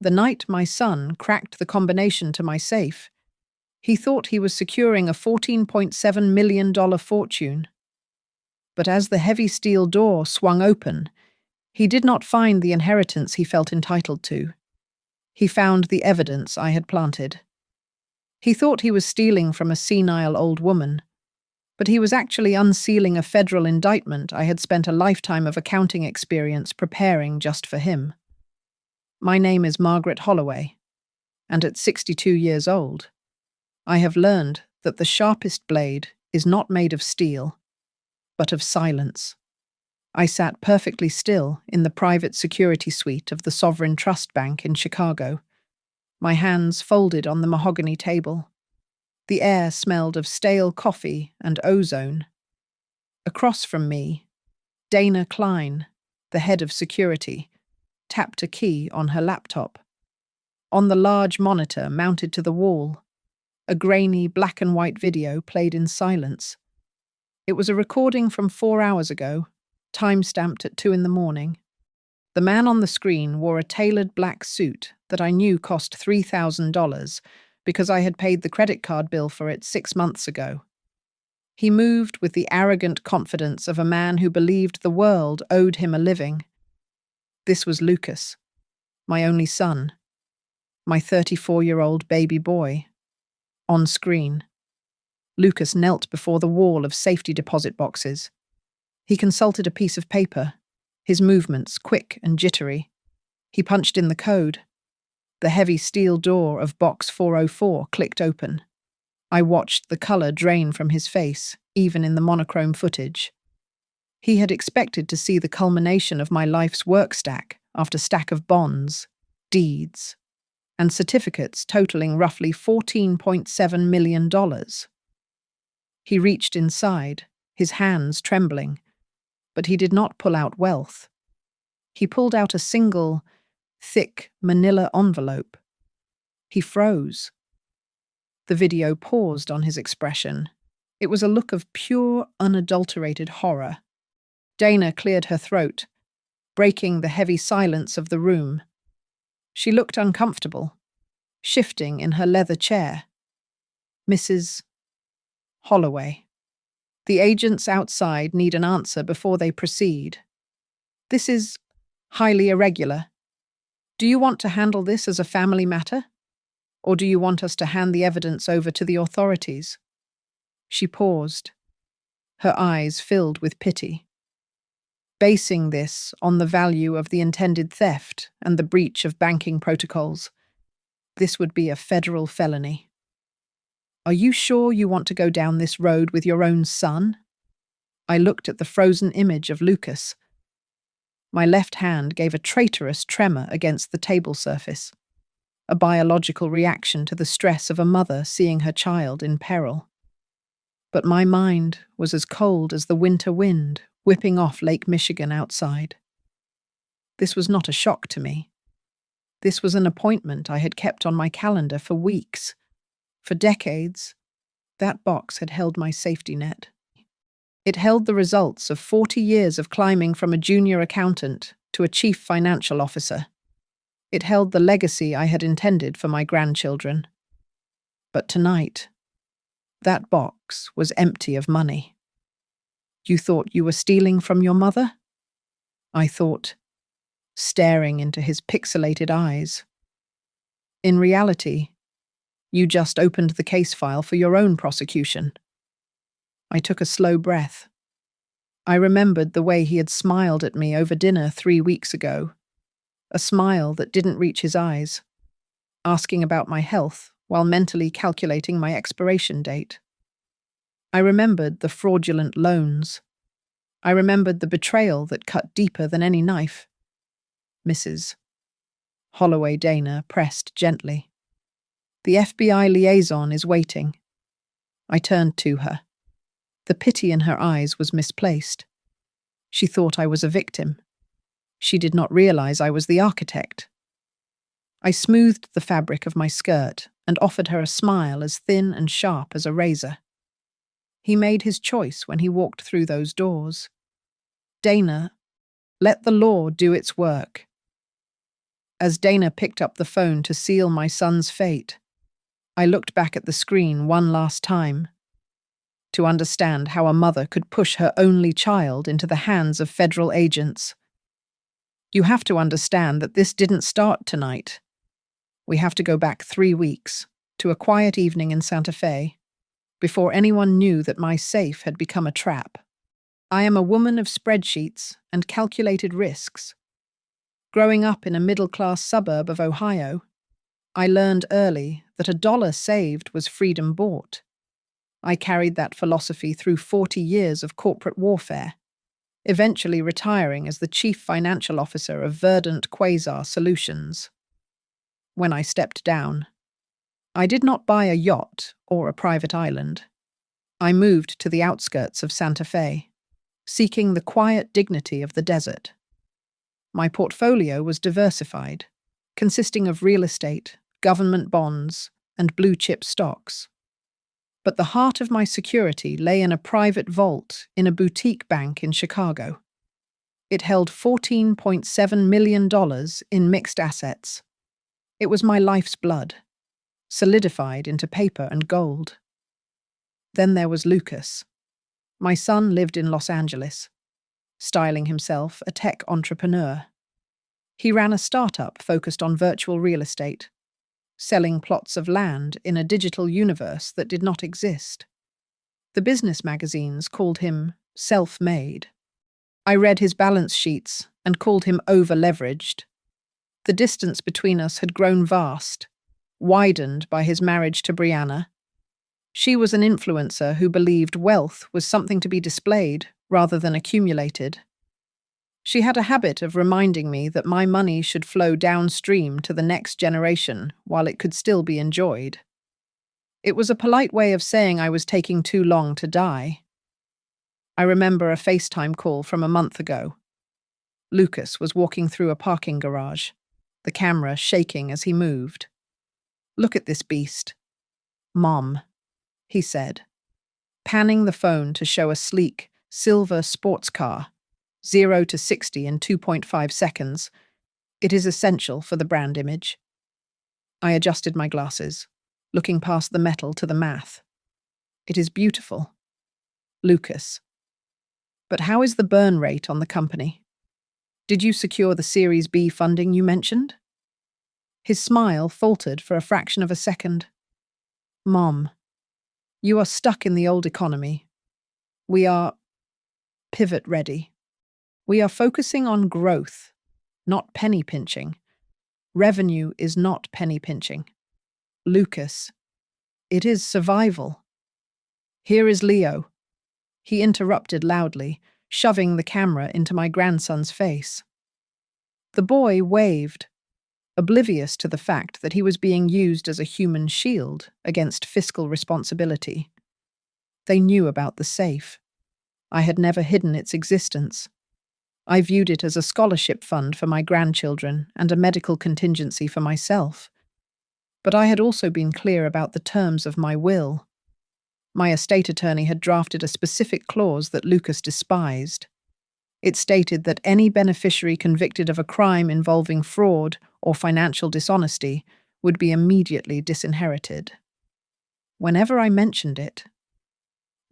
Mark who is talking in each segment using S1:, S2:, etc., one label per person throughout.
S1: The night my son cracked the combination to my safe, he thought he was securing a $14.7 million fortune. But as the heavy steel door swung open, he did not find the inheritance he felt entitled to. He found the evidence I had planted. He thought he was stealing from a senile old woman, but he was actually unsealing a federal indictment I had spent a lifetime of accounting experience preparing just for him. My name is Margaret Holloway, and at 62 years old, I have learned that the sharpest blade is not made of steel, but of silence. I sat perfectly still in the private security suite of the Sovereign Trust Bank in Chicago, my hands folded on the mahogany table. The air smelled of stale coffee and ozone. Across from me, Dana Klein, the head of security, tapped a key on her laptop. On the large monitor mounted to the wall, a grainy black and white video played in silence. It was a recording from 4 hours ago, time-stamped at 2 a.m. The man on the screen wore a tailored black suit that I knew cost $3,000 because I had paid the credit card bill for it 6 months ago. He moved with the arrogant confidence of a man who believed the world owed him a living. This was Lucas, my only son, my 34-year-old baby boy. On screen, Lucas knelt before the wall of safety deposit boxes. He consulted a piece of paper, his movements quick and jittery. He punched in the code. The heavy steel door of box 404 clicked open. I watched the color drain from his face, even in the monochrome footage. He had expected to see the culmination of my life's work stack after stack of bonds, deeds, and certificates totaling roughly $14.7 million. He reached inside, his hands trembling, but he did not pull out wealth. He pulled out a single, thick manila envelope. He froze. The video paused on his expression. It was a look of pure, unadulterated horror. Dana cleared her throat, breaking the heavy silence of the room. She looked uncomfortable, shifting in her leather chair. Mrs. Holloway. The agents outside need an answer before they proceed. This is highly irregular. Do you want to handle this as a family matter? Or do you want us to hand the evidence over to the authorities? She paused, her eyes filled with pity. Basing this on the value of the intended theft and the breach of banking protocols, this would be a federal felony. Are you sure you want to go down this road with your own son? I looked at the frozen image of Lucas. My left hand gave a traitorous tremor against the table surface, a biological reaction to the stress of a mother seeing her child in peril. But my mind was as cold as the winter wind whipping off Lake Michigan outside. This was not a shock to me. This was an appointment I had kept on my calendar for weeks. For decades, that box had held my safety net. It held the results of 40 years of climbing from a junior accountant to a chief financial officer. It held the legacy I had intended for my grandchildren. But tonight, that box was empty of money. You thought you were stealing from your mother? I thought, staring into his pixelated eyes. In reality, you just opened the case file for your own prosecution. I took a slow breath. I remembered the way he had smiled at me over dinner 3 weeks ago, a smile that didn't reach his eyes, asking about my health while mentally calculating my expiration date. I remembered the fraudulent loans. I remembered the betrayal that cut deeper than any knife. Mrs. Holloway Dana pressed gently. The FBI liaison is waiting. I turned to her. The pity in her eyes was misplaced. She thought I was a victim. She did not realize I was the architect. I smoothed the fabric of my skirt and offered her a smile as thin and sharp as a razor. He made his choice when he walked through those doors. Dana, let the law do its work. As Dana picked up the phone to seal my son's fate, I looked back at the screen one last time to understand how a mother could push her only child into the hands of federal agents. You have to understand that this didn't start tonight. We have to go back 3 weeks to a quiet evening in Santa Fe before anyone knew that my safe had become a trap. I am a woman of spreadsheets and calculated risks. Growing up in a middle-class suburb of Ohio, I learned early that $1 saved was freedom bought. I carried that philosophy through 40 years of corporate warfare, eventually retiring as the chief financial officer of Verdant Quasar Solutions. When I stepped down, I did not buy a yacht or a private island. I moved to the outskirts of Santa Fe, seeking the quiet dignity of the desert. My portfolio was diversified, consisting of real estate, government bonds, and blue-chip stocks. But the heart of my security lay in a private vault in a boutique bank in Chicago. It held $14.7 million in mixed assets. It was my life's blood, solidified into paper and gold. Then there was Lucas. My son lived in Los Angeles, styling himself a tech entrepreneur. He ran a startup focused on virtual real estate, selling plots of land in a digital universe that did not exist. The business magazines called him self-made. I read his balance sheets and called him over-leveraged. The distance between us had grown vast, widened by his marriage to Brianna. She was an influencer who believed wealth was something to be displayed rather than accumulated. She had a habit of reminding me that my money should flow downstream to the next generation while it could still be enjoyed. It was a polite way of saying I was taking too long to die. I remember a FaceTime call from a month ago. Lucas was walking through a parking garage, the camera shaking as he moved. "Look at this beast." "Mom," he said, panning the phone to show a sleek, silver sports car, 0 to 60 in 2.5 seconds. It is essential for the brand image. I adjusted my glasses, looking past the metal to the math. It is beautiful. Lucas. But how is the burn rate on the company? Did you secure the Series B funding you mentioned? His smile faltered for a fraction of a second. "Mom, you are stuck in the old economy. We are pivot ready. We are focusing on growth, not penny pinching. Revenue is not penny pinching. Lucas, it is survival." "Here is Leo," he interrupted loudly, shoving the camera into my grandson's face. The boy waved, oblivious to the fact that he was being used as a human shield against fiscal responsibility. They knew about the safe. I had never hidden its existence. I viewed it as a scholarship fund for my grandchildren and a medical contingency for myself. But I had also been clear about the terms of my will. My estate attorney had drafted a specific clause that Lucas despised. It stated that any beneficiary convicted of a crime involving fraud or financial dishonesty would be immediately disinherited. Whenever I mentioned it,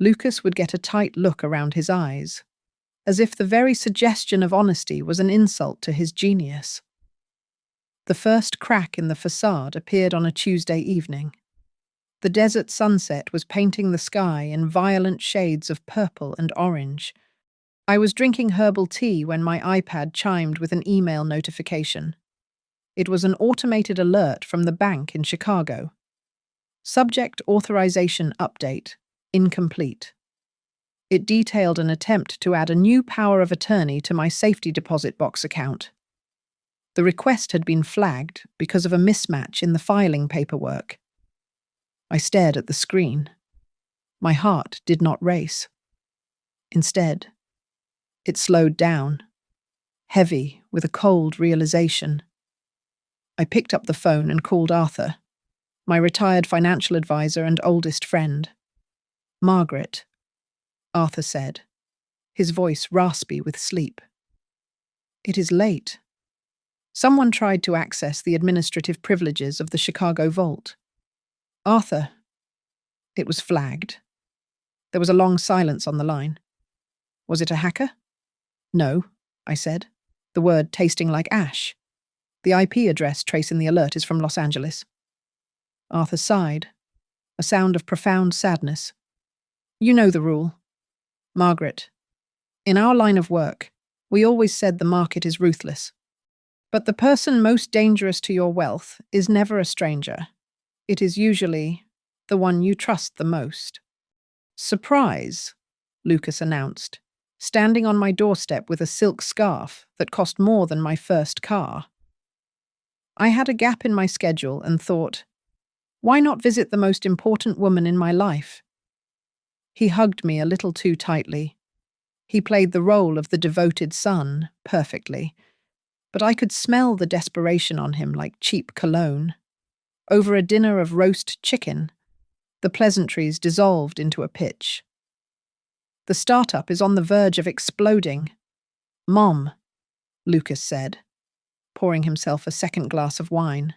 S1: Lucas would get a tight look around his eyes, as if the very suggestion of honesty was an insult to his genius. The first crack in the facade appeared on a Tuesday evening. The desert sunset was painting the sky in violent shades of purple and orange. I was drinking herbal tea when my iPad chimed with an email notification. It was an automated alert from the bank in Chicago. Subject authorization update, incomplete. It detailed an attempt to add a new power of attorney to my safety deposit box account. The request had been flagged because of a mismatch in the filing paperwork. I stared at the screen. My heart did not race. Instead, it slowed down, heavy with a cold realization. I picked up the phone and called Arthur, my retired financial advisor and oldest friend. "Margaret," Arthur said, his voice raspy with sleep. "It is late." Someone tried to access the administrative privileges of the Chicago vault. Arthur. It was flagged. There was a long silence on the line. Was it a hacker? No, I said, the word tasting like ash. The IP address trace in the alert is from Los Angeles. Arthur sighed, a sound of profound sadness. You know the rule. Margaret, in our line of work, we always said the market is ruthless. But the person most dangerous to your wealth is never a stranger. It is usually the one you trust the most. Surprise, Lucas announced, standing on my doorstep with a silk scarf that cost more than my first car. I had a gap in my schedule and thought, why not visit the most important woman in my life? He hugged me a little too tightly. He played the role of the devoted son perfectly, but I could smell the desperation on him like cheap cologne. Over a dinner of roast chicken, the pleasantries dissolved into a pitch. The startup is on the verge of exploding. Mom, Lucas said, pouring himself a second glass of wine.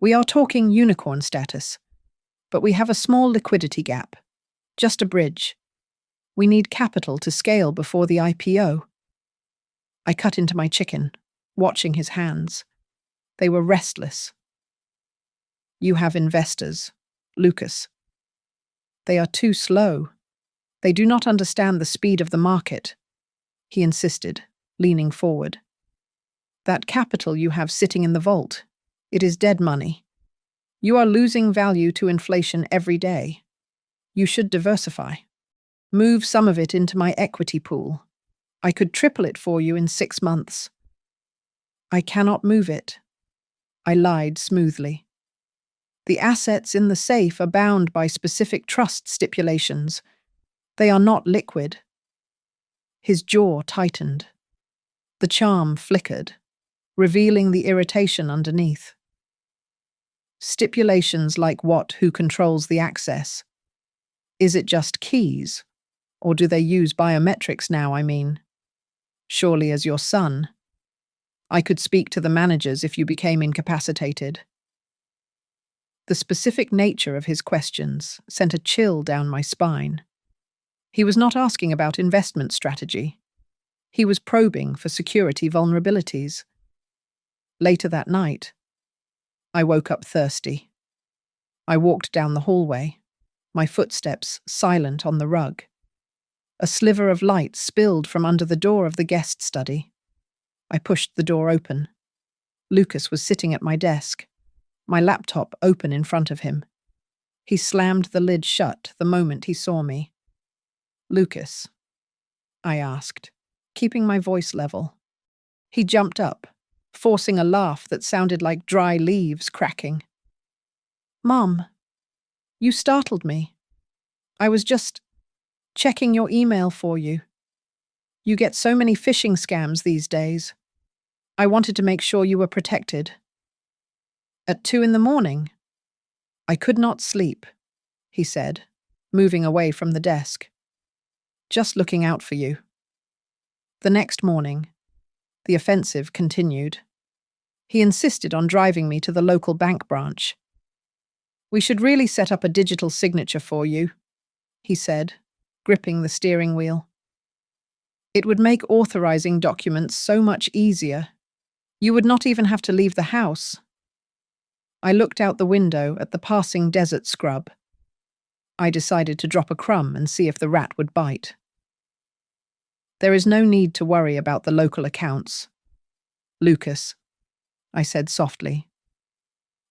S1: We are talking unicorn status, but we have a small liquidity gap. Just a bridge. We need capital to scale before the IPO. I cut into my chicken, watching his hands. They were restless. You have investors, Lucas. They are too slow. They do not understand the speed of the market, he insisted, leaning forward. That capital you have sitting in the vault, it is dead money. You are losing value to inflation every day. You should diversify. Move some of it into my equity pool. I could triple it for you in 6 months. I cannot move it. I lied smoothly. The assets in the safe are bound by specific trust stipulations. They are not liquid. His jaw tightened. The charm flickered, revealing the irritation underneath. Stipulations like what? Who controls the access? Is it just keys? Or do they use biometrics now, I mean? Surely as your son. I could speak to the managers if you became incapacitated. The specific nature of his questions sent a chill down my spine. He was not asking about investment strategy. He was probing for security vulnerabilities. Later that night, I woke up thirsty. I walked down the hallway, my footsteps silent on the rug. A sliver of light spilled from under the door of the guest study. I pushed the door open. Lucas was sitting at my desk, my laptop open in front of him. He slammed the lid shut the moment he saw me. Lucas, I asked, keeping my voice level. He jumped up, forcing a laugh that sounded like dry leaves cracking. Mom, you startled me. I was just checking your email for you. You get so many phishing scams these days. I wanted to make sure you were protected. At 2 a.m, I could not sleep, he said, moving away from the desk. Just looking out for you. The next morning, the offensive continued. He insisted on driving me to the local bank branch. We should really set up a digital signature for you, he said, gripping the steering wheel. It would make authorizing documents so much easier. You would not even have to leave the house. I looked out the window at the passing desert scrub. I decided to drop a crumb and see if the rat would bite. There is no need to worry about the local accounts. Lucas, I said softly.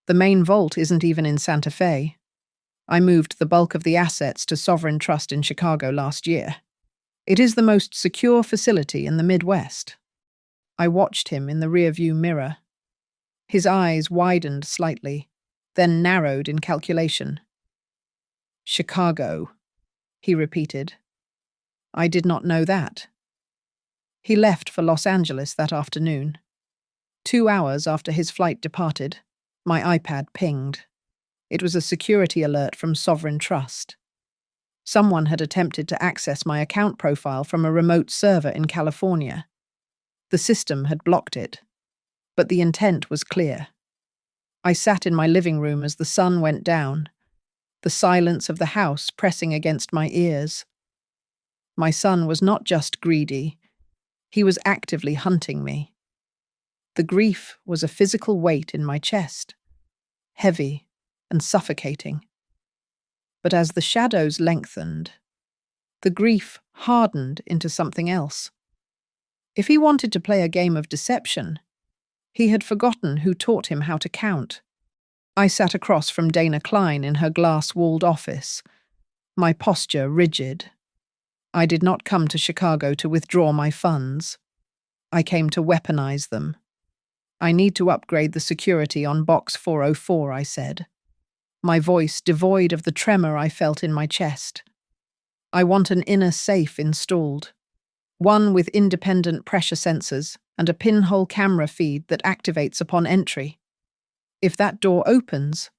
S1: The main vault isn't even in Santa Fe. I moved the bulk of the assets to Sovereign Trust in Chicago last year. It is the most secure facility in the Midwest. I watched him in the rearview mirror. His eyes widened slightly, then narrowed in calculation. Chicago, he repeated. I did not know that. He left for Los Angeles that afternoon. 2 hours after his flight departed, my iPad pinged. It was a security alert from Sovereign Trust. Someone had attempted to access my account profile from a remote server in California. The system had blocked it, but the intent was clear. I sat in my living room as the sun went down, the silence of the house pressing against my ears. My son was not just greedy, he was actively hunting me. The grief was a physical weight in my chest, heavy and suffocating. But as the shadows lengthened, the grief hardened into something else. If he wanted to play a game of deception, he had forgotten who taught him how to count. I sat across from Dana Klein in her glass-walled office, my posture rigid. I did not come to Chicago to withdraw my funds. I came to weaponize them. I need to upgrade the security on Box 404, I said, my voice devoid of the tremor I felt in my chest. I want an inner safe installed, one with independent pressure sensors and a pinhole camera feed that activates upon entry. If that door opens,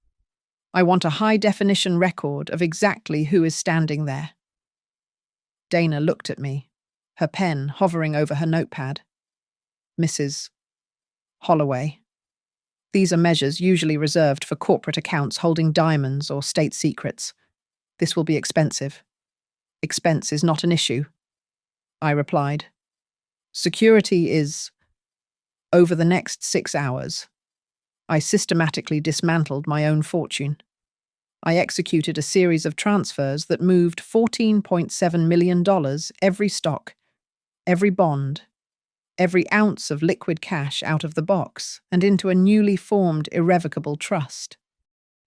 S1: I want a high-definition record of exactly who is standing there. Dana looked at me, her pen hovering over her notepad. Mrs. Holloway. These are measures usually reserved for corporate accounts holding diamonds or state secrets. This will be expensive. Expense is not an issue, I replied. Security is. Over the next 6 hours, I systematically dismantled my own fortune. I executed a series of transfers that moved $14.7 million every stock, every bond, every ounce of liquid cash out of the box and into a newly formed irrevocable trust.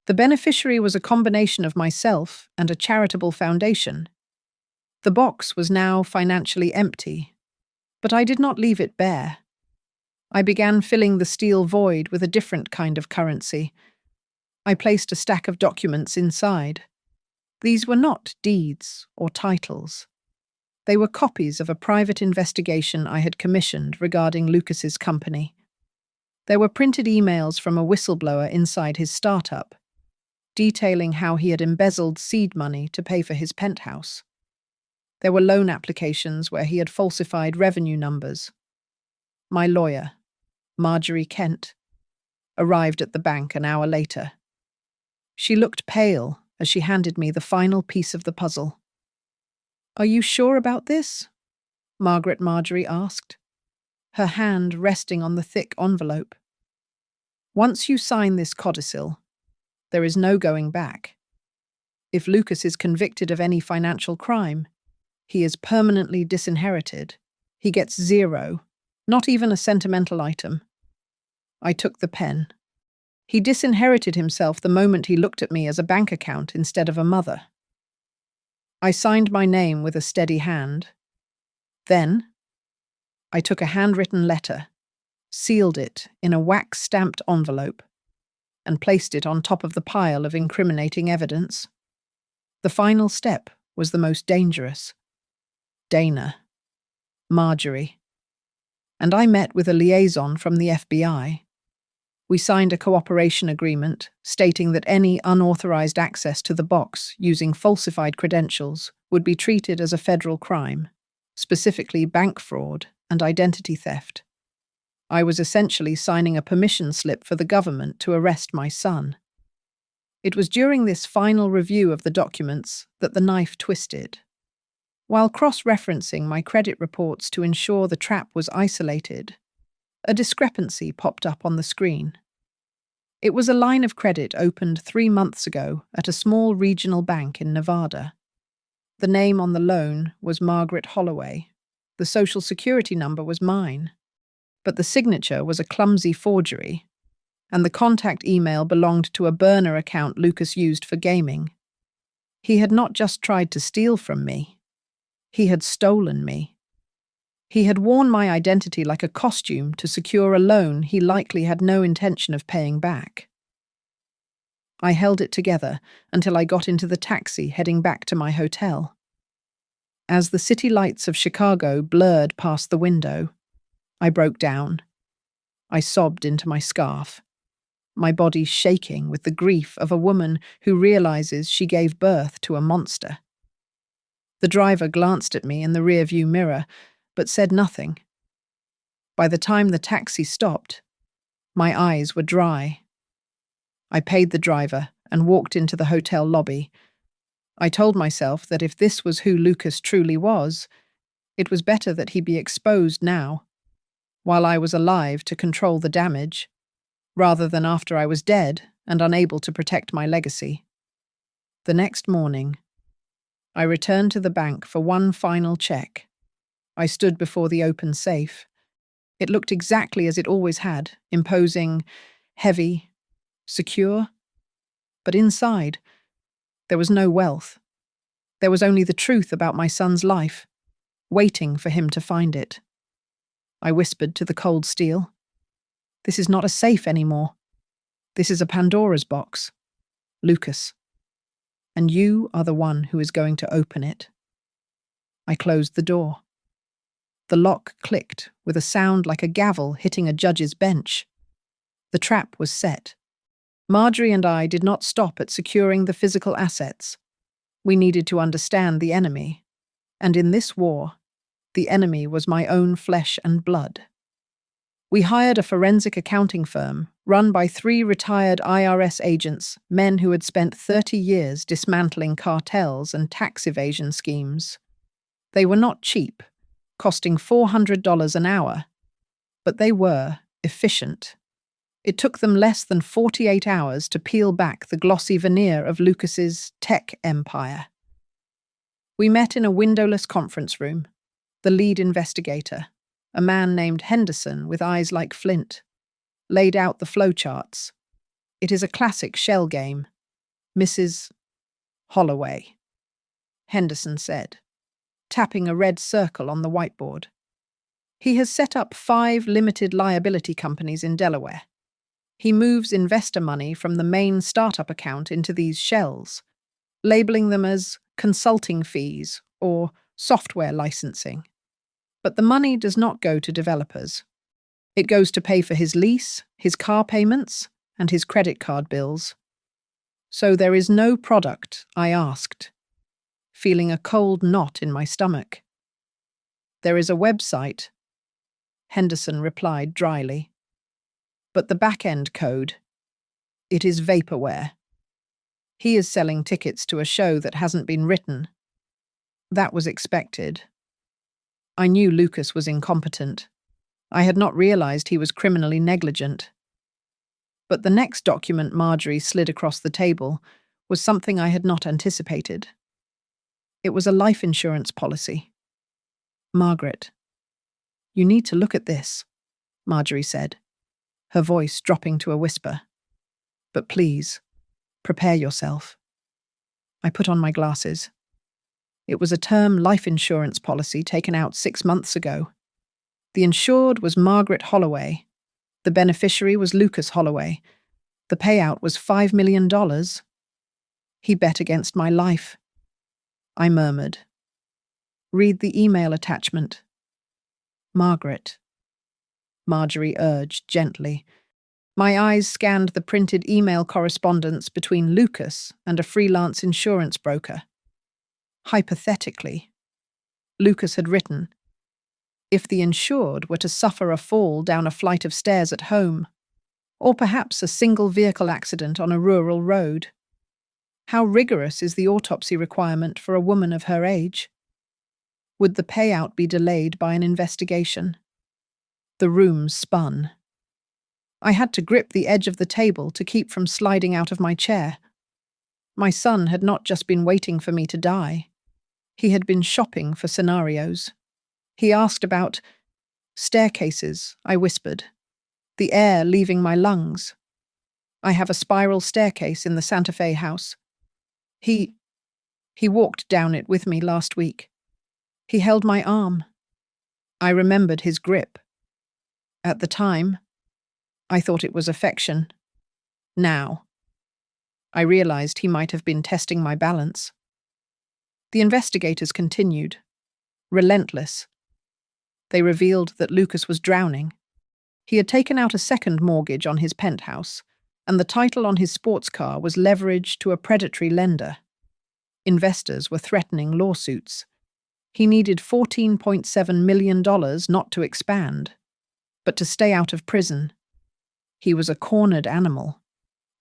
S1: The beneficiary was a combination of myself and a charitable foundation. The box was now financially empty, but I did not leave it bare. I began filling the steel void with a different kind of currency. I placed a stack of documents inside. These were not deeds or titles. They were copies of a private investigation I had commissioned regarding Lucas's company. There were printed emails from a whistleblower inside his startup, detailing how he had embezzled seed money to pay for his penthouse. There were loan applications where he had falsified revenue numbers. My lawyer, Marjorie Kent, arrived at the bank an hour later. She looked pale as she handed me the final piece of the puzzle. "Are you sure about this?" Marjorie asked, her hand resting on the thick envelope. "Once you sign this codicil, there is no going back. If Lucas is convicted of any financial crime, he is permanently disinherited. He gets zero, not even a sentimental item." I took the pen. He disinherited himself the moment he looked at me as a bank account instead of a mother. I signed my name with a steady hand. Then, I took a handwritten letter, sealed it in a wax-stamped envelope, and placed it on top of the pile of incriminating evidence. The final step was the most dangerous. Dana, Marjorie, and I met with a liaison from the FBI. We signed a cooperation agreement stating that any unauthorized access to the box using falsified credentials would be treated as a federal crime, specifically bank fraud and identity theft. I was essentially signing a permission slip for the government to arrest my son. It was during this final review of the documents that the knife twisted. While cross-referencing my credit reports to ensure the trap was isolated, a discrepancy popped up on the screen. It was a line of credit opened 3 months ago at a small regional bank in Nevada. The name on the loan was Margaret Holloway. The social security number was mine. But the signature was a clumsy forgery, and the contact email belonged to a burner account Lucas used for gaming. He had not just tried to steal from me. He had stolen me. He had worn my identity like a costume to secure a loan he likely had no intention of paying back. I held it together until I got into the taxi heading back to my hotel. As the city lights of Chicago blurred past the window, I broke down. I sobbed into my scarf, my body shaking with the grief of a woman who realizes she gave birth to a monster. The driver glanced at me in the rearview mirror, but said nothing. By the time the taxi stopped, My eyes were dry. I paid the driver and walked into the hotel lobby. I told myself that if this was who Lucas truly was, it was better that he be exposed now, while I was alive to control the damage, rather than after I was dead and unable to protect my legacy. The next morning, I returned to the bank for one final check. I stood before the open safe. It looked exactly as it always had, imposing, heavy, secure. But inside, there was no wealth. There was only the truth about my son's life, waiting for him to find it. I whispered to the cold steel, "This is not a safe anymore. This is a Pandora's box. Lucas. And you are the one who is going to open it." I closed the door. The lock clicked with a sound like a gavel hitting a judge's bench. The trap was set. Marjorie and I did not stop at securing the physical assets. We needed to understand the enemy. And in this war, the enemy was my own flesh and blood. We hired a forensic accounting firm run by 3 retired IRS agents, men who had spent 30 years dismantling cartels and tax evasion schemes. They were not cheap, costing $400 an hour, but they were efficient. It took them less than 48 hours to peel back the glossy veneer of Lucas's tech empire. We met in a windowless conference room. The lead investigator, a man named Henderson with eyes like flint, laid out the flowcharts. "It is a classic shell game, Mrs. Holloway," Henderson said, tapping a red circle on the whiteboard. "He has set up 5 limited liability companies in Delaware. He moves investor money from the main startup account into these shells, labeling them as consulting fees or software licensing. But the money does not go to developers. It goes to pay for his lease, his car payments, and his credit card bills." "So there is no product?" I asked, feeling a cold knot in my stomach. "There is a website," Henderson replied dryly. "But the back-end code, it is vaporware. He is selling tickets to a show that hasn't been written." That was expected. I knew Lucas was incompetent. I had not realized he was criminally negligent. But the next document Marjorie slid across the table was something I had not anticipated. It was a life insurance policy. "Margaret, you need to look at this," Marjorie said, her voice dropping to a whisper. "But please, prepare yourself." I put on my glasses. It was a term life insurance policy taken out 6 months ago. The insured was Margaret Holloway. The beneficiary was Lucas Holloway. The payout was $5 million. He bet against my life. I murmured. "Read the email attachment." "Margaret," Marjorie urged gently. My eyes scanned the printed email correspondence between Lucas and a freelance insurance broker. Hypothetically, Lucas had written, if the insured were to suffer a fall down a flight of stairs at home, or perhaps a single vehicle accident on a rural road, how rigorous is the autopsy requirement for a woman of her age? Would the payout be delayed by an investigation? The room spun. I had to grip the edge of the table to keep from sliding out of my chair. My son had not just been waiting for me to die. He had been shopping for scenarios. He asked about staircases, I whispered. The air leaving my lungs. I have a spiral staircase in the Santa Fe house. He walked down it with me last week. He held my arm. I remembered his grip. At the time, I thought it was affection. Now, I realized he might have been testing my balance. The investigators continued, relentless. They revealed that Lucas was drowning. He had taken out a second mortgage on his penthouse, and the title on his sports car was leveraged to a predatory lender. Investors were threatening lawsuits. He needed $14.7 million not to expand, but to stay out of prison. He was a cornered animal,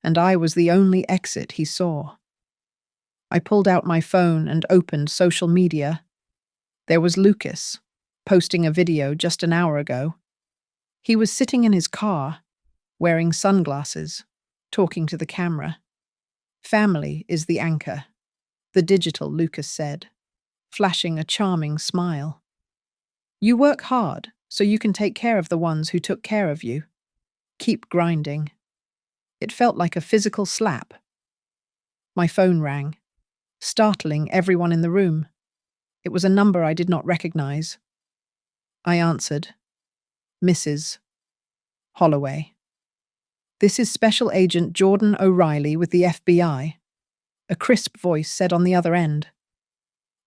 S1: and I was the only exit he saw. I pulled out my phone and opened social media. There was Lucas, posting a video just an hour ago. He was sitting in his car, wearing sunglasses, talking to the camera. Family is the anchor, the digital Lucas said, flashing a charming smile. You work hard so you can take care of the ones who took care of you. Keep grinding. It felt like a physical slap. My phone rang, startling everyone in the room. It was a number I did not recognize. I answered. Mrs. Holloway. This is Special Agent Jordan O'Reilly with the FBI. A crisp voice said on the other end.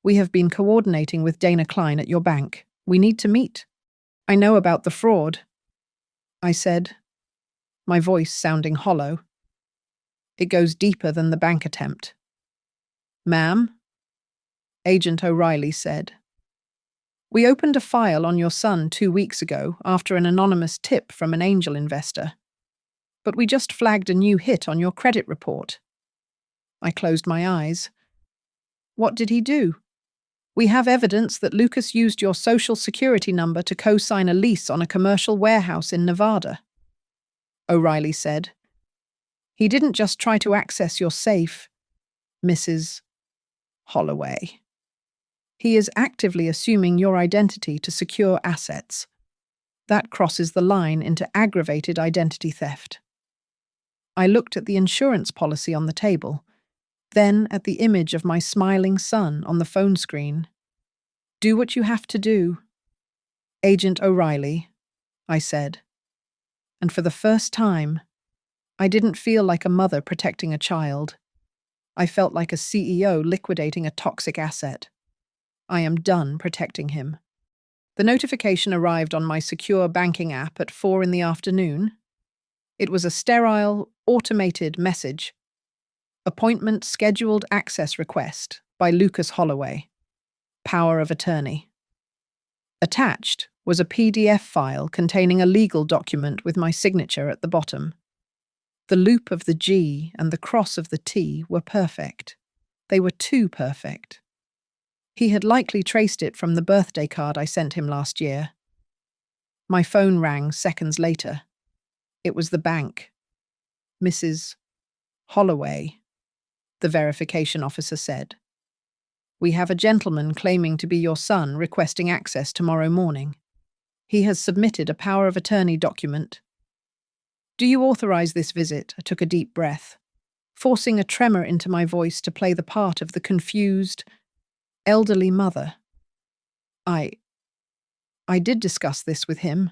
S1: We have been coordinating with Dana Klein at your bank. We need to meet. I know about the fraud. I said, my voice sounding hollow. It goes deeper than the bank attempt. Ma'am? Agent O'Reilly said. We opened a file on your son 2 weeks ago after an anonymous tip from an angel investor. But we just flagged a new hit on your credit report. I closed my eyes. What did he do? We have evidence that Lucas used your social security number to co-sign a lease on a commercial warehouse in Nevada. O'Reilly said. He didn't just try to access your safe, Mrs. Holloway. He is actively assuming your identity to secure assets. That crosses the line into aggravated identity theft. I looked at the insurance policy on the table, then at the image of my smiling son on the phone screen. Do what you have to do. Agent O'Reilly, I said. And for the first time, I didn't feel like a mother protecting a child. I felt like a CEO liquidating a toxic asset. I am done protecting him. The notification arrived on my secure banking app at 4 in the afternoon. It was a sterile, automated message. Appointment scheduled access request by Lucas Holloway. Power of attorney. Attached was a PDF file containing a legal document with my signature at the bottom. The loop of the G and the cross of the T were perfect. They were too perfect. He had likely traced it from the birthday card I sent him last year. My phone rang seconds later. It was the bank. Mrs. Holloway, the verification officer said. We have a gentleman claiming to be your son requesting access tomorrow morning. He has submitted a power of attorney document. Do you authorize this visit? I took a deep breath, forcing a tremor into my voice to play the part of the confused, elderly mother. I did discuss this with him.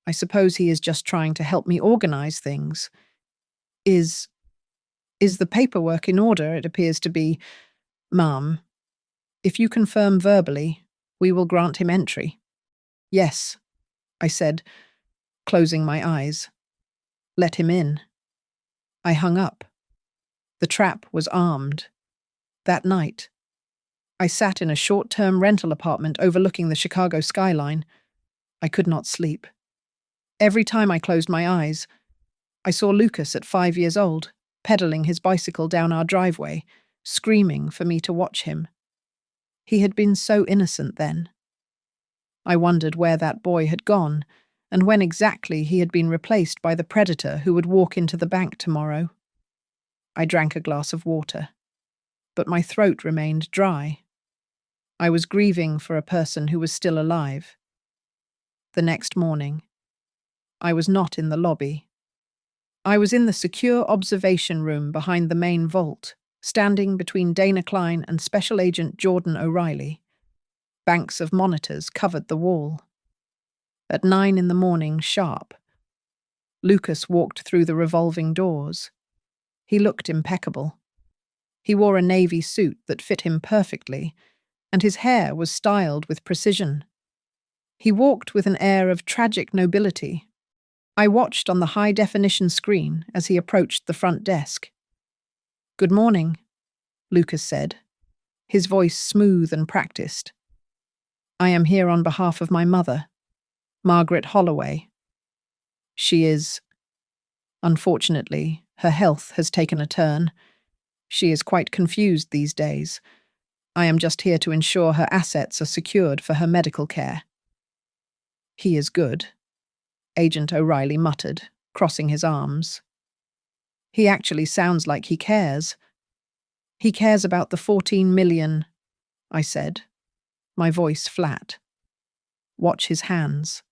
S1: I suppose he is just trying to help me organize things. Is the paperwork in order? It appears to be. Ma'am, if you confirm verbally, we will grant him entry. Yes, I said, closing my eyes. Let him in. I hung up. The trap was armed. That night, I sat in a short-term rental apartment overlooking the Chicago skyline. I could not sleep. Every time I closed my eyes, I saw Lucas at 5 years old, pedaling his bicycle down our driveway, screaming for me to watch him. He had been so innocent then. I wondered where that boy had gone, and when exactly he had been replaced by the predator who would walk into the bank tomorrow. I drank a glass of water, but my throat remained dry. I was grieving for a person who was still alive. The next morning, I was not in the lobby. I was in the secure observation room behind the main vault, standing between Dana Klein and Special Agent Jordan O'Reilly. Banks of monitors covered the wall. At 9 in the morning sharp, Lucas walked through the revolving doors. He looked impeccable. He wore a navy suit that fit him perfectly, and his hair was styled with precision. He walked with an air of tragic nobility. I watched on the high-definition screen as he approached the front desk. Good morning, Lucas said, his voice smooth and practiced. I am here on behalf of my mother, Margaret Holloway. She is. Unfortunately, her health has taken a turn. She is quite confused these days. I am just here to ensure her assets are secured for her medical care." "He is good," Agent O'Reilly muttered, crossing his arms. "He actually sounds like he cares." "He cares about the 14 million, I said, my voice flat. "Watch his hands."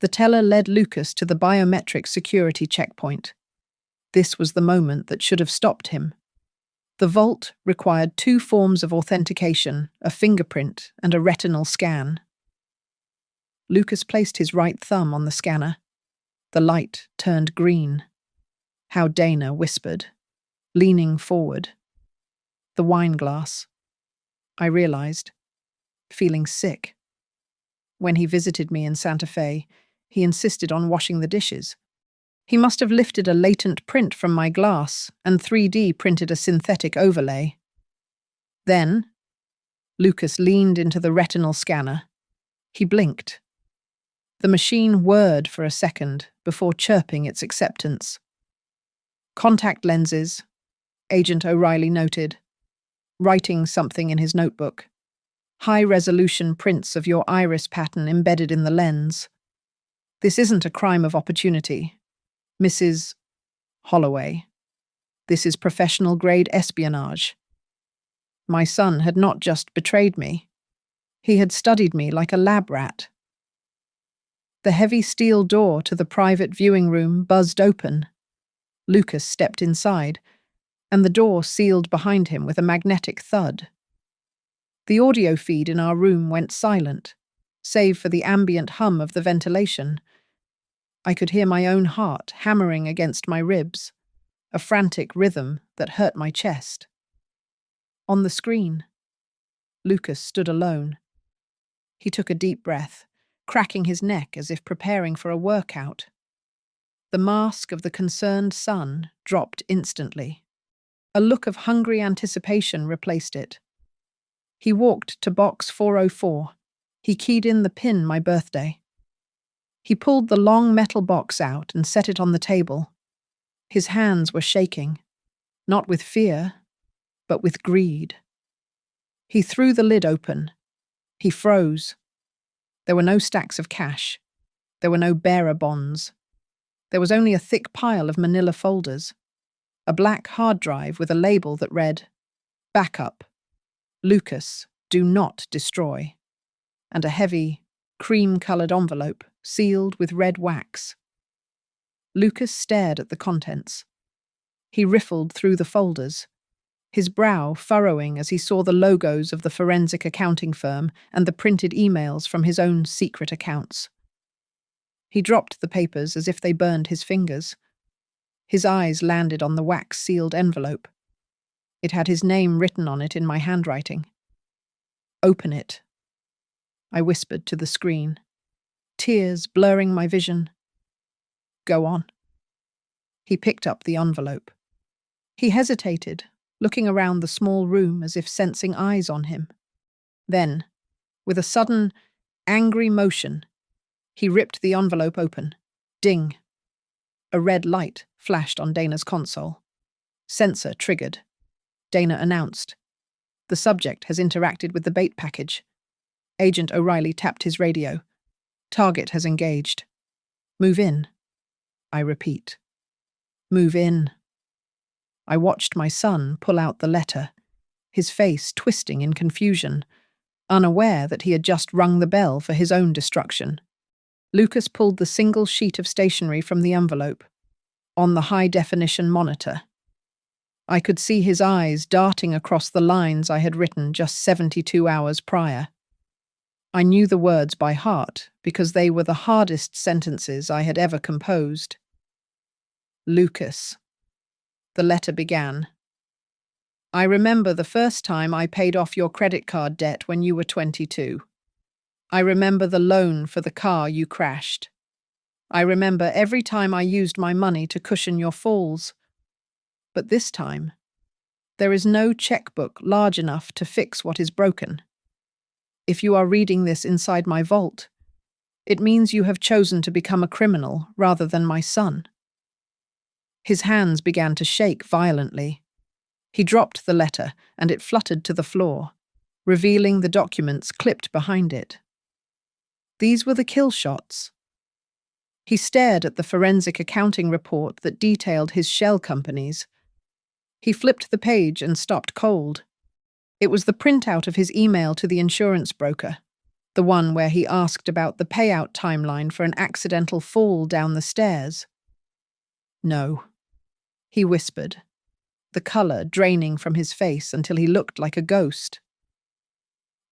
S1: The teller led Lucas to the biometric security checkpoint. This was the moment that should have stopped him. The vault required 2 forms of authentication, a fingerprint and a retinal scan. Lucas placed his right thumb on the scanner. The light turned green. How Dana whispered, leaning forward. The wine glass. I realized, feeling sick. When he visited me in Santa Fe, he insisted on washing the dishes. He must have lifted a latent print from my glass and 3D printed a synthetic overlay. Then, Lucas leaned into the retinal scanner. He blinked. The machine whirred for a second before chirping its acceptance. "Contact lenses," Agent O'Reilly noted, writing something in his notebook. "High-resolution prints of your iris pattern embedded in the lens. This isn't a crime of opportunity, Mrs. Holloway. This is professional-grade espionage." My son had not just betrayed me. He had studied me like a lab rat. The heavy steel door to the private viewing room buzzed open. Lucas stepped inside, and the door sealed behind him with a magnetic thud. The audio feed in our room went silent, save for the ambient hum of the ventilation. I could hear my own heart hammering against my ribs, a frantic rhythm that hurt my chest. On the screen, Lucas stood alone. He took a deep breath, cracking his neck as if preparing for a workout. The mask of the concerned son dropped instantly. A look of hungry anticipation replaced it. He walked to box 404. He keyed in the pin, my birthday. He pulled the long metal box out and set it on the table. His hands were shaking, not with fear, but with greed. He threw the lid open. He froze. There were no stacks of cash. There were no bearer bonds. There was only a thick pile of manila folders, a black hard drive with a label that read, "Backup. Lucas, do not destroy," and a heavy, cream-colored envelope sealed with red wax. Lucas stared at the contents. He riffled through the folders, his brow furrowing as he saw the logos of the forensic accounting firm and the printed emails from his own secret accounts. He dropped the papers as if they burned his fingers. His eyes landed on the wax-sealed envelope. It had his name written on it in my handwriting. "Open it," I whispered to the screen, tears blurring my vision. "Go on." He picked up the envelope. He hesitated, looking around the small room as if sensing eyes on him. Then, with a sudden, angry motion, he ripped the envelope open. Ding! A red light flashed on Dana's console. Sensor triggered. Dana announced, "The subject has interacted with the bait package." Agent O'Reilly tapped his radio. "Target has engaged. Move in." I repeat. Move in. I watched my son pull out the letter, his face twisting in confusion, unaware that he had just rung the bell for his own destruction. Lucas pulled the single sheet of stationery from the envelope, on the high-definition monitor. I could see his eyes darting across the lines I had written just 72 hours prior. I knew the words by heart because they were the hardest sentences I had ever composed. Lucas. The letter began. "I remember the first time I paid off your credit card debt when you were 22. I remember the loan for the car you crashed. I remember every time I used my money to cushion your falls. But this time, there is no checkbook large enough to fix what is broken. If you are reading this inside my vault, it means you have chosen to become a criminal rather than my son. His hands began to shake violently. He dropped the letter, and it fluttered to the floor, revealing the documents clipped behind it. These were the kill shots. He stared at the forensic accounting report that detailed his shell companies. He flipped the page and stopped cold. It was the printout of his email to the insurance broker, the one where he asked about the payout timeline for an accidental fall down the stairs. "No," he whispered, the color draining from his face until he looked like a ghost.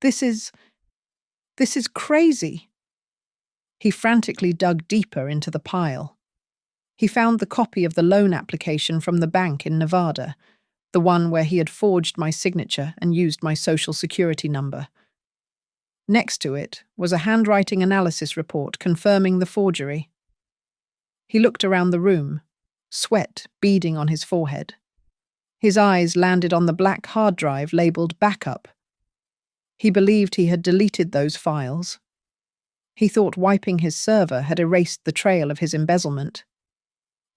S1: This is crazy." He frantically dug deeper into the pile. He found the copy of the loan application from the bank in Nevada, the one where he had forged my signature and used my social security number. Next to it was a handwriting analysis report confirming the forgery. He looked around the room, sweat beading on his forehead. His eyes landed on the black hard drive labeled backup. He believed he had deleted those files. He thought wiping his server had erased the trail of his embezzlement.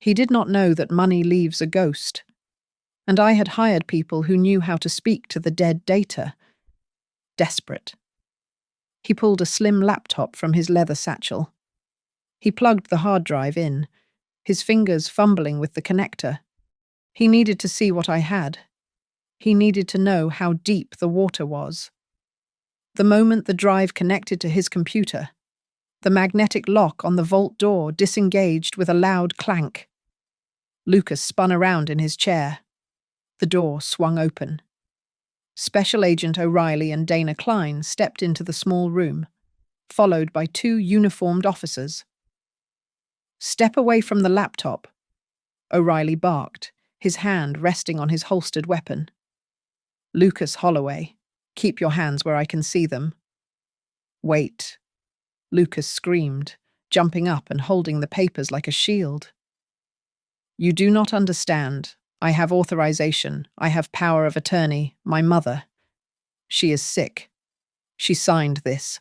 S1: He did not know that money leaves a ghost, and I had hired people who knew how to speak to the dead data. Desperate. He pulled a slim laptop from his leather satchel. He plugged the hard drive in, his fingers fumbling with the connector. He needed to see what I had. He needed to know how deep the water was. The moment the drive connected to his computer, the magnetic lock on the vault door disengaged with a loud clank. Lucas spun around in his chair. The door swung open. Special Agent O'Reilly and Dana Klein stepped into the small room, followed by two uniformed officers. "Step away from the laptop," O'Reilly barked, his hand resting on his holstered weapon. "Lucas Holloway, keep your hands where I can see them." "Wait," Lucas screamed, jumping up and holding the papers like a shield. "You do not understand. I have authorization. I have power of attorney. My mother. She is sick. She signed this."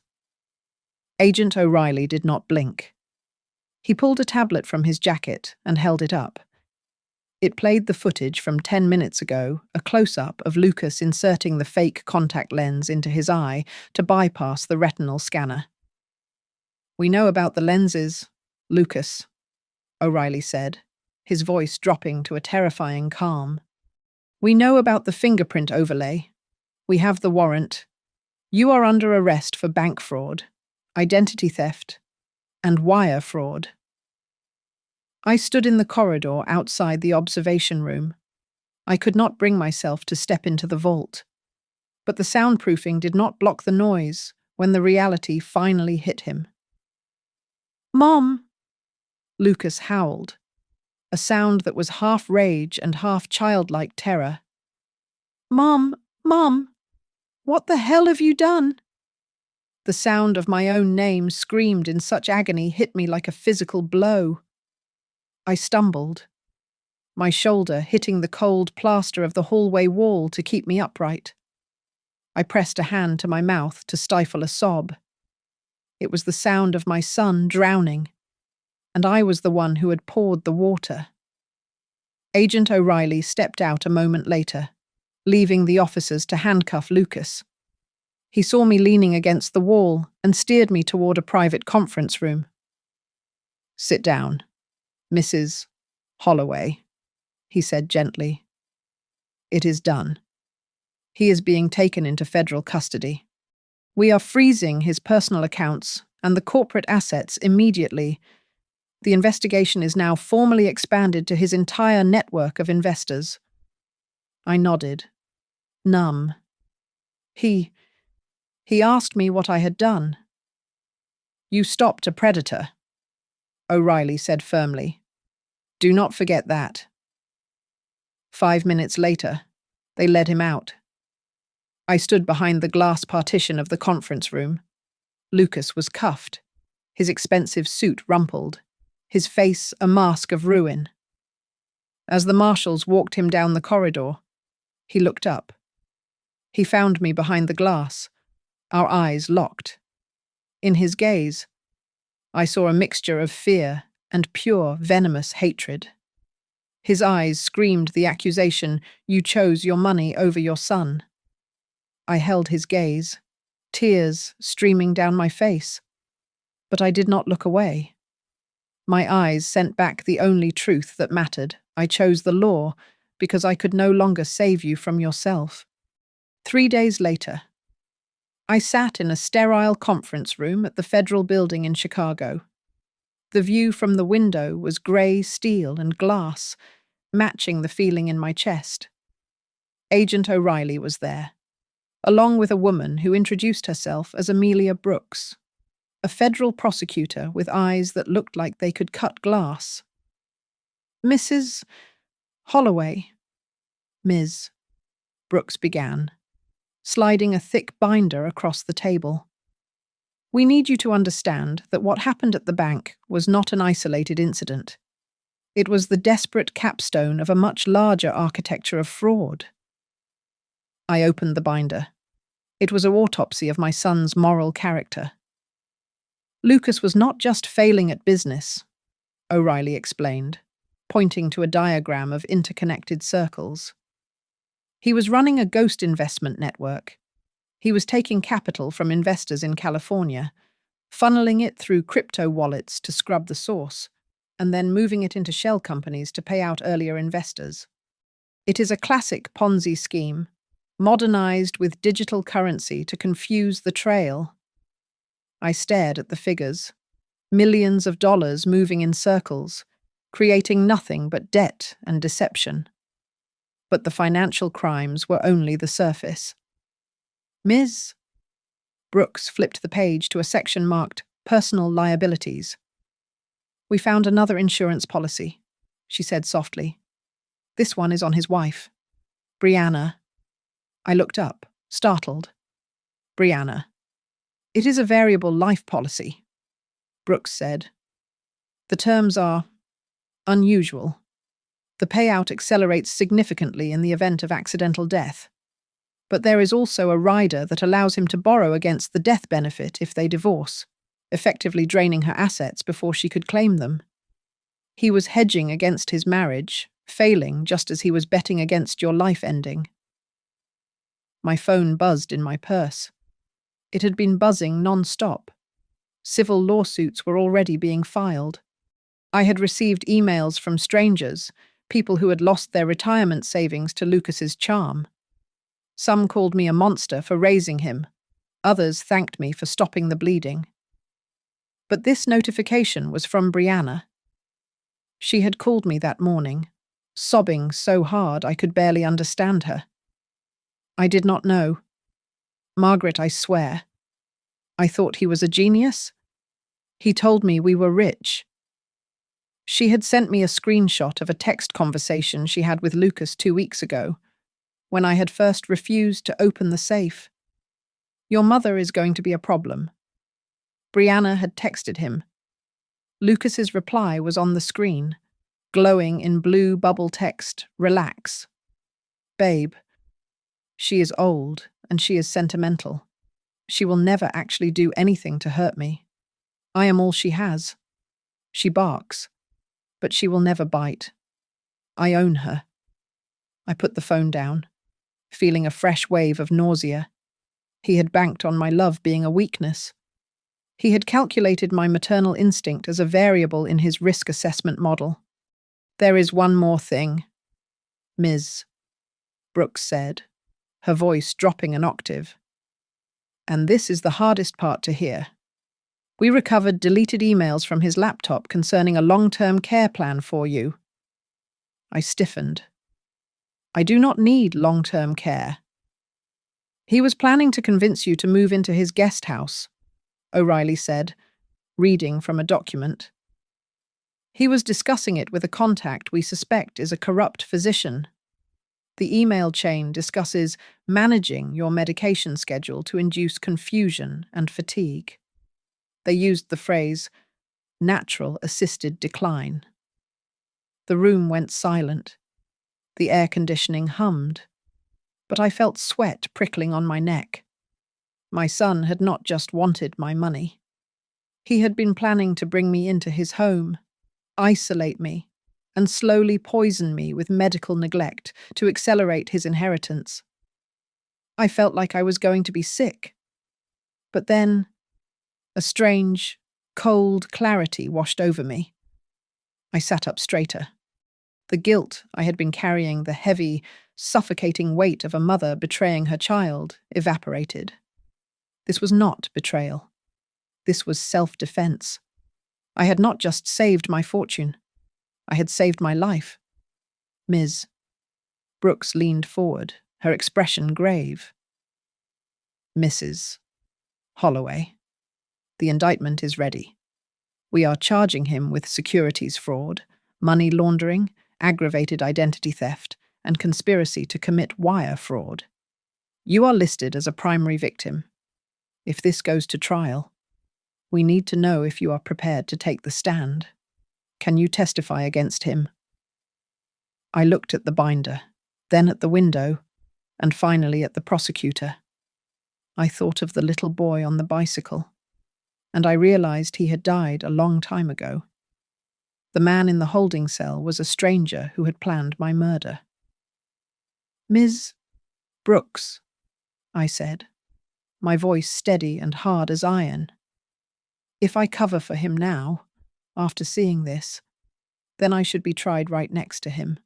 S1: Agent O'Reilly did not blink. He pulled a tablet from his jacket and held it up. It played the footage from 10 minutes ago, a close-up of Lucas inserting the fake contact lens into his eye to bypass the retinal scanner. "We know about the lenses, Lucas," O'Reilly said, his voice dropping to a terrifying calm. "We know about the fingerprint overlay. We have the warrant. You are under arrest for bank fraud, identity theft, and wire fraud." I stood in the corridor outside the observation room. I could not bring myself to step into the vault. But the soundproofing did not block the noise when the reality finally hit him. "Mom!" Lucas howled, a sound that was half rage and half childlike terror. "Mom! Mom! What the hell have you done?" The sound of my own name screamed in such agony hit me like a physical blow. I stumbled, my shoulder hitting the cold plaster of the hallway wall to keep me upright. I pressed a hand to my mouth to stifle a sob. It was the sound of my son drowning, and I was the one who had poured the water. Agent O'Reilly stepped out a moment later, leaving the officers to handcuff Lucas. He saw me leaning against the wall and steered me toward a private conference room. "Sit down, Mrs. Holloway," he said gently. "It is done. He is being taken into federal custody. We are freezing his personal accounts and the corporate assets immediately. The investigation is now formally expanded to his entire network of investors." I nodded, numb. He asked me what I had done. "You stopped a predator," O'Reilly said firmly. "Do not forget that." 5 minutes later, they led him out. I stood behind the glass partition of the conference room. Lucas was cuffed, his expensive suit rumpled, his face a mask of ruin. As the marshals walked him down the corridor, he looked up. He found me behind the glass, our eyes locked. In his gaze, I saw a mixture of fear and pure, venomous hatred. His eyes screamed the accusation, "You chose your money over your son." I held his gaze, tears streaming down my face, but I did not look away. My eyes sent back the only truth that mattered. I chose the law because I could no longer save you from yourself. 3 days later, I sat in a sterile conference room at the Federal Building in Chicago. The view from the window was grey steel and glass, matching the feeling in my chest. Agent O'Reilly was there, along with a woman who introduced herself as Amelia Brooks, a federal prosecutor with eyes that looked like they could cut glass. "Mrs. Holloway," Ms. Brooks began, sliding a thick binder across the table. "We need you to understand that what happened at the bank was not an isolated incident. It was the desperate capstone of a much larger architecture of fraud." I opened the binder. It was an autopsy of my son's moral character. "Lucas was not just failing at business," O'Reilly explained, pointing to a diagram of interconnected circles. "He was running a ghost investment network. He was taking capital from investors in California, funneling it through crypto wallets to scrub the source, and then moving it into shell companies to pay out earlier investors. It is a classic Ponzi scheme, modernized with digital currency to confuse the trail." I stared at the figures, millions of dollars moving in circles, creating nothing but debt and deception. But the financial crimes were only the surface. "Ms. Brooks flipped the page to a section marked Personal Liabilities. "We found another insurance policy," she said softly. "This one is on his wife, Brianna." I looked up, startled. "Brianna. It is a variable life policy," Brooks said. "The terms are unusual. The payout accelerates significantly in the event of accidental death. But there is also a rider that allows him to borrow against the death benefit if they divorce, effectively draining her assets before she could claim them. He was hedging against his marriage, failing just as he was betting against your life ending." My phone buzzed in my purse. It had been buzzing non-stop. Civil lawsuits were already being filed. I had received emails from strangers, people who had lost their retirement savings to Lucas's charm. Some called me a monster for raising him. Others thanked me for stopping the bleeding. But this notification was from Brianna. She had called me that morning, sobbing so hard I could barely understand her. I did not know. "Margaret, I swear. I thought he was a genius. He told me we were rich." She had sent me a screenshot of a text conversation she had with Lucas 2 weeks ago, when I had first refused to open the safe. "Your mother is going to be a problem." Brianna had texted him. Lucas's reply was on the screen, glowing in blue bubble text, "Relax. Babe. She is old, and she is sentimental. She will never actually do anything to hurt me. I am all she has. She barks, but she will never bite. I own her." I put the phone down, feeling a fresh wave of nausea. He had banked on my love being a weakness. He had calculated my maternal instinct as a variable in his risk assessment model. "There is one more thing," Ms. Brooks said, her voice dropping an octave. "And this is the hardest part to hear. We recovered deleted emails from his laptop concerning a long-term care plan for you." I stiffened. "I do not need long-term care." "He was planning to convince you to move into his guest house," O'Reilly said, reading from a document. "He was discussing it with a contact we suspect is a corrupt physician. The email chain discusses managing your medication schedule to induce confusion and fatigue. They used the phrase, natural assisted decline." The room went silent. The air conditioning hummed. But I felt sweat prickling on my neck. My son had not just wanted my money. He had been planning to bring me into his home, isolate me, and slowly poison me with medical neglect to accelerate his inheritance. I felt like I was going to be sick. But then, a strange, cold clarity washed over me. I sat up straighter. The guilt I had been carrying, the heavy, suffocating weight of a mother betraying her child, evaporated. This was not betrayal. This was self-defense. I had not just saved my fortune. I had saved my life. Ms. Brooks leaned forward, her expression grave. Mrs. Holloway, the indictment is ready. We are charging him with securities fraud, money laundering, aggravated identity theft, and conspiracy to commit wire fraud. You are listed as a primary victim. If this goes to trial, we need to know if you are prepared to take the stand. Can you testify against him? I looked at the binder, then at the window, and finally at the prosecutor. I thought of the little boy on the bicycle, and I realized he had died a long time ago. The man in the holding cell was a stranger who had planned my murder. Ms. Brooks, I said, my voice steady and hard as iron. If I cover for him now, after seeing this, then I should be tried right next to him.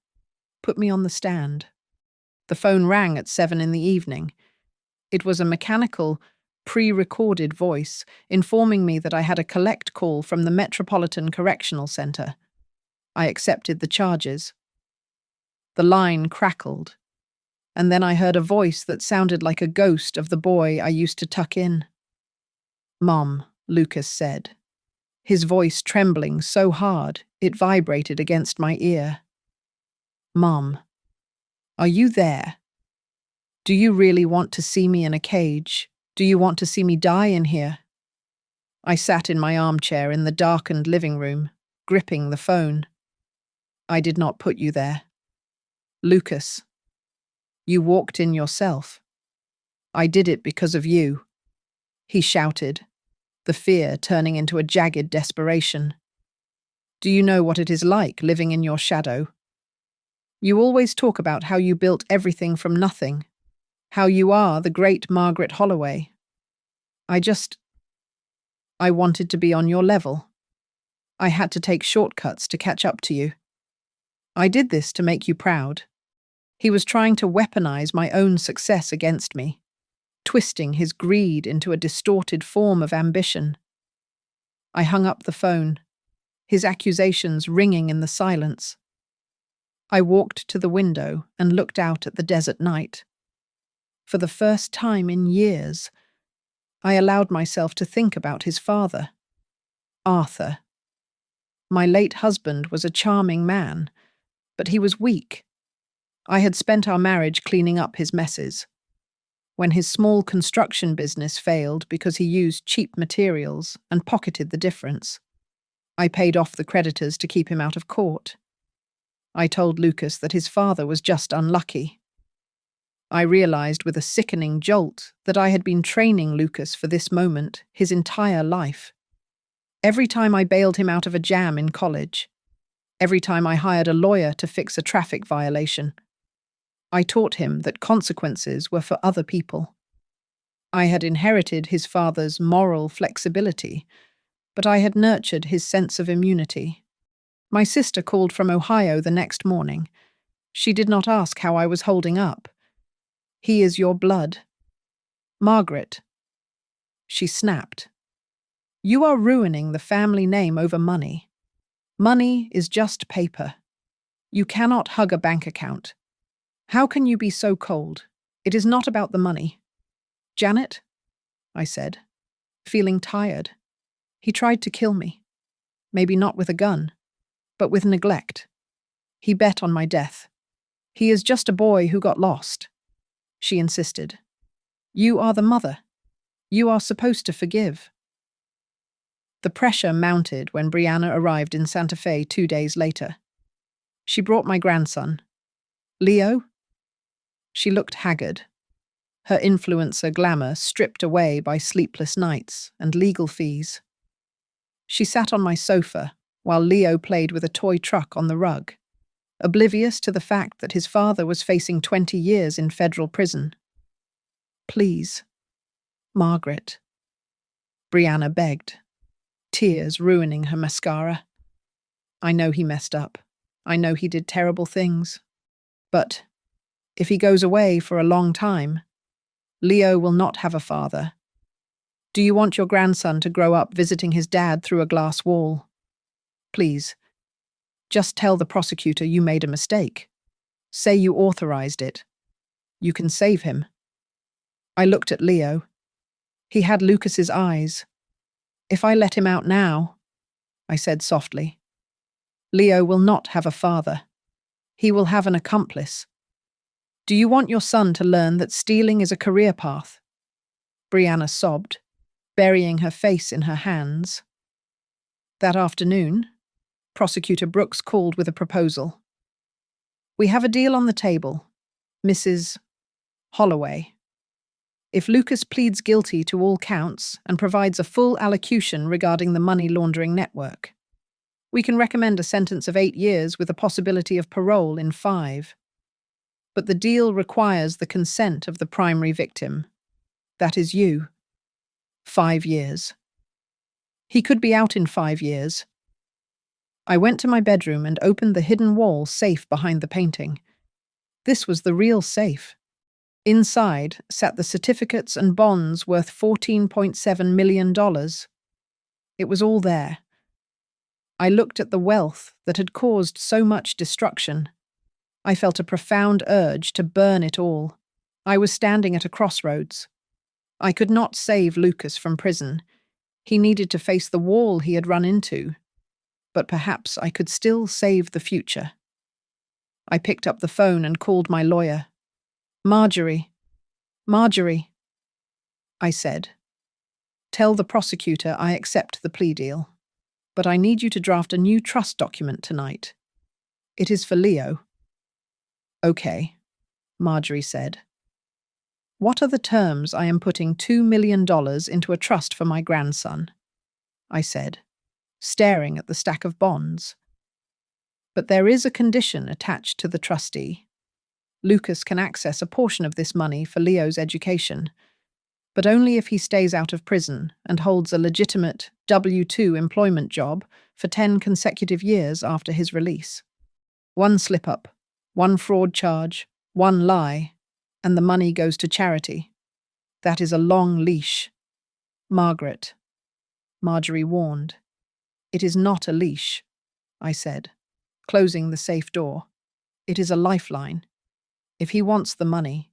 S1: Put me on the stand. The phone rang at 7 in the evening. It was a mechanical, pre-recorded voice informing me that I had a collect call from the Metropolitan Correctional Center. I accepted the charges. The line crackled, and then I heard a voice that sounded like a ghost of the boy I used to tuck in. Mom, Lucas said, his voice trembling so hard it vibrated against my ear. Mom, are you there? Do you really want to see me in a cage? Do you want to see me die in here? I sat in my armchair in the darkened living room, gripping the phone. I did not put you there. Lucas, you walked in yourself. I did it because of you. He shouted, the fear turning into a jagged desperation. Do you know what it is like living in your shadow? You always talk about how you built everything from nothing, how you are the great Margaret Holloway. I wanted to be on your level. I had to take shortcuts to catch up to you. I did this to make you proud. He was trying to weaponize my own success against me, twisting his greed into a distorted form of ambition. I hung up the phone, his accusations ringing in the silence. I walked to the window and looked out at the desert night. For the first time in years, I allowed myself to think about his father, Arthur. My late husband was a charming man, but he was weak. I had spent our marriage cleaning up his messes. When his small construction business failed because he used cheap materials and pocketed the difference, I paid off the creditors to keep him out of court. I told Lucas that his father was just unlucky. I realized with a sickening jolt that I had been training Lucas for this moment his entire life. Every time I bailed him out of a jam in college, every time I hired a lawyer to fix a traffic violation, I taught him that consequences were for other people. I had inherited his father's moral flexibility, but I had nurtured his sense of immunity. My sister called from Ohio the next morning. She did not ask how I was holding up. He is your blood. Margaret. She snapped. You are ruining the family name over money. Money is just paper. You cannot hug a bank account. How can you be so cold? It is not about the money. Janet, I said, feeling tired. He tried to kill me. Maybe not with a gun, but with neglect. He bet on my death. He is just a boy who got lost. She insisted. You are the mother. You are supposed to forgive. The pressure mounted when Brianna arrived in Santa Fe 2 days later. She brought my grandson. Leo? She looked haggard, her influencer glamour stripped away by sleepless nights and legal fees. She sat on my sofa, while Leo played with a toy truck on the rug, oblivious to the fact that his father was facing 20 years in federal prison. "Please, Margaret," Brianna begged, tears ruining her mascara. "I know he messed up. I know he did terrible things. But if he goes away for a long time, Leo will not have a father. Do you want your grandson to grow up visiting his dad through a glass wall? Please, just tell the prosecutor you made a mistake. Say you authorized it. You can save him." I looked at Leo. He had Lucas's eyes. "If I let him out now," I said softly, "Leo will not have a father. He will have an accomplice. Do you want your son to learn that stealing is a career path?" Brianna sobbed, burying her face in her hands. That afternoon, Prosecutor Brooks called with a proposal. "We have a deal on the table, Mrs. Holloway. If Lucas pleads guilty to all counts and provides a full allocution regarding the money laundering network, we can recommend a sentence of 8 years with a possibility of parole in 5. But the deal requires the consent of the primary victim. That is you. 5 years. He could be out in 5 years." I went to my bedroom and opened the hidden wall safe behind the painting. This was the real safe. Inside sat the certificates and bonds worth $14.7 million. It was all there. I looked at the wealth that had caused so much destruction. I felt a profound urge to burn it all. I was standing at a crossroads. I could not save Lucas from prison. He needed to face the wall he had run into. But perhaps I could still save the future. I picked up the phone and called my lawyer. Marjorie, I said. "Tell the prosecutor I accept the plea deal. But I need you to draft a new trust document tonight. It is for Leo." "Okay," Marjorie said. "What are the terms I am putting $2 million into a trust for my grandson?" I said, staring at the stack of bonds. "But there is a condition attached to the trustee. Lucas can access a portion of this money for Leo's education, but only if he stays out of prison and holds a legitimate W-2 employment job for 10 consecutive years after his release. One slip-up, one fraud charge, one lie, and the money goes to charity. That is a long leash." "Margaret," Marjorie warned. "It is not a leash," I said, closing the safe door. "It is a lifeline. If he wants the money,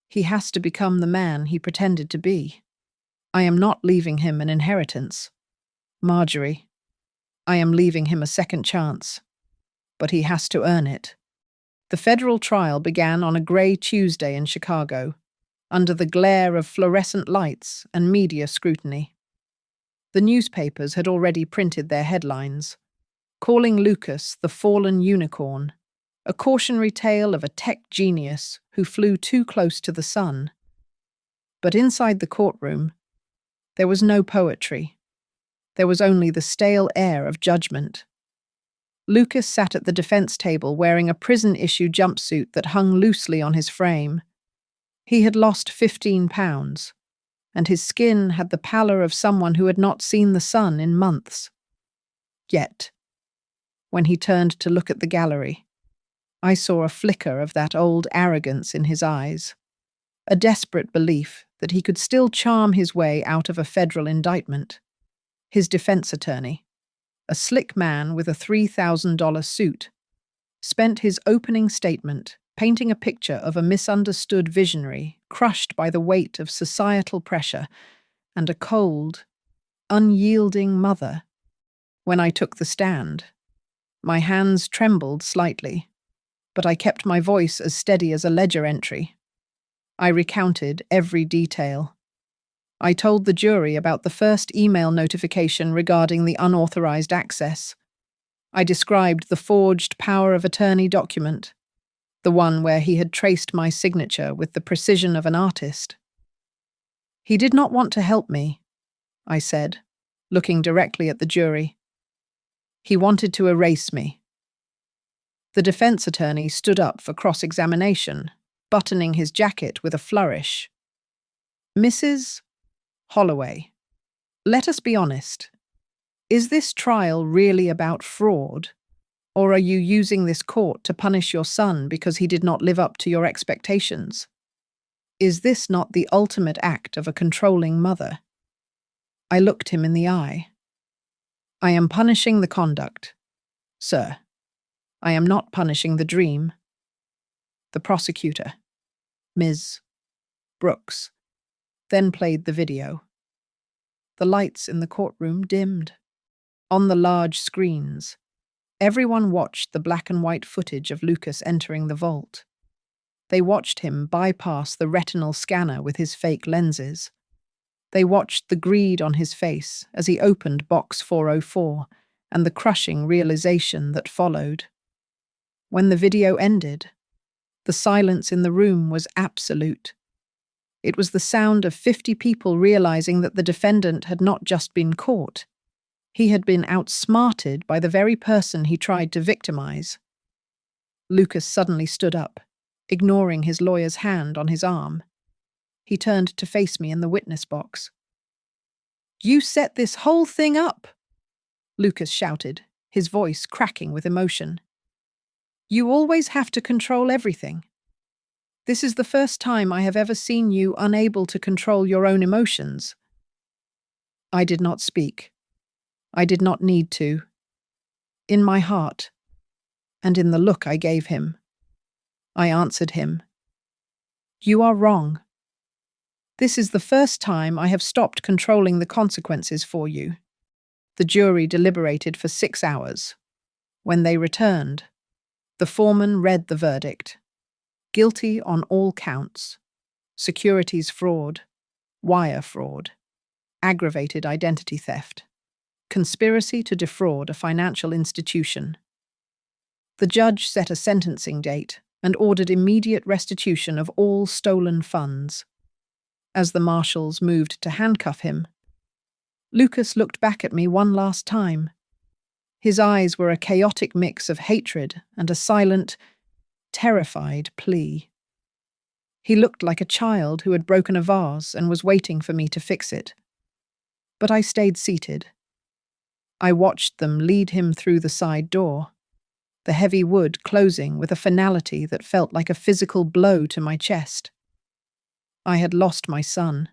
S1: he has to become the man he pretended to be. I am not leaving him an inheritance. Marjorie, I am leaving him a second chance. But he has to earn it." The federal trial began on a grey Tuesday in Chicago, under the glare of fluorescent lights and media scrutiny. The newspapers had already printed their headlines, calling Lucas the fallen unicorn, a cautionary tale of a tech genius who flew too close to the sun. But inside the courtroom, there was no poetry. There was only the stale air of judgment. Lucas sat at the defense table wearing a prison-issue jumpsuit that hung loosely on his frame. He had lost 15 pounds, and his skin had the pallor of someone who had not seen the sun in months. Yet, when he turned to look at the gallery, I saw a flicker of that old arrogance in his eyes, a desperate belief that he could still charm his way out of a federal indictment. His defense attorney, a slick man with a $3,000 suit, spent his opening statement painting a picture of a misunderstood visionary crushed by the weight of societal pressure and a cold, unyielding mother. When I took the stand, my hands trembled slightly, but I kept my voice as steady as a ledger entry. I recounted every detail. I told the jury about the first email notification regarding the unauthorized access. I described the forged power of attorney document, the one where he had traced my signature with the precision of an artist. "He did not want to help me," I said, looking directly at the jury. He wanted to erase me. The defense attorney stood up for cross-examination, buttoning his jacket with a flourish. Mrs. Holloway, let us be honest. Is this trial really about fraud? Or are you using this court to punish your son because he did not live up to your expectations? Is this not the ultimate act of a controlling mother? I looked him in the eye. I am punishing the conduct, sir. I am not punishing the dream. The prosecutor, Ms. Brooks, then played the video. The lights in the courtroom dimmed. On the large screens, everyone watched the black and white footage of Lucas entering the vault. They watched him bypass the retinal scanner with his fake lenses. They watched the greed on his face as he opened box 404 and the crushing realization that followed. When the video ended, the silence in the room was absolute. It was the sound of 50 people realizing that the defendant had not just been caught. He had been outsmarted by the very person he tried to victimize. Lucas suddenly stood up, ignoring his lawyer's hand on his arm. He turned to face me in the witness box. "You set this whole thing up!" Lucas shouted, his voice cracking with emotion. "You always have to control everything. This is the first time I have ever seen you unable to control your own emotions." I did not speak. I did not need to. In my heart, and in the look I gave him, I answered him, "You are wrong. This is the first time I have stopped controlling the consequences for you." The jury deliberated for 6 hours. When they returned, the foreman read the verdict. Guilty on all counts: securities fraud, wire fraud, aggravated identity theft, conspiracy to defraud a financial institution. The judge set a sentencing date and ordered immediate restitution of all stolen funds. As the marshals moved to handcuff him, Lucas looked back at me one last time. His eyes were a chaotic mix of hatred and a silent, terrified plea. He looked like a child who had broken a vase and was waiting for me to fix it. But I stayed seated. I watched them lead him through the side door, the heavy wood closing with a finality that felt like a physical blow to my chest. I had lost my son,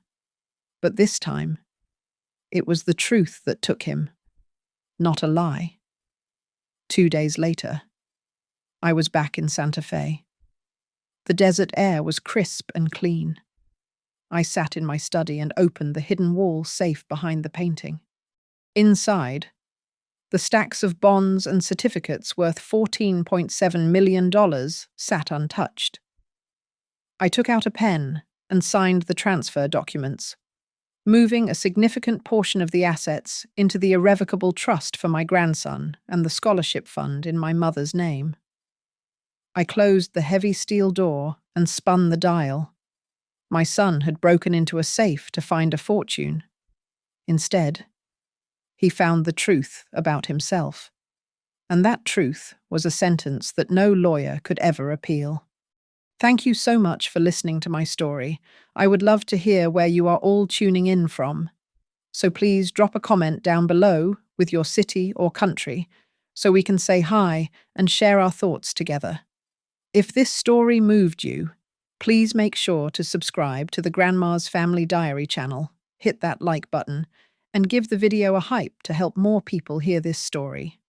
S1: but this time, it was the truth that took him, not a lie. 2 days later, I was back in Santa Fe. The desert air was crisp and clean. I sat in my study and opened the hidden wall safe behind the painting. Inside, the stacks of bonds and certificates worth $14.7 million sat untouched. I took out a pen and signed the transfer documents, moving a significant portion of the assets into the irrevocable trust for my grandson and the scholarship fund in my mother's name. I closed the heavy steel door and spun the dial. My son had broken into a safe to find a fortune. Instead, he found the truth about himself. And that truth was a sentence that no lawyer could ever appeal. Thank you so much for listening to my story. I would love to hear where you are all tuning in from. So please drop a comment down below with your city or country so we can say hi and share our thoughts together. If this story moved you, please make sure to subscribe to the Grandma's Family Diary channel, hit that like button, and give the video a hype to help more people hear this story.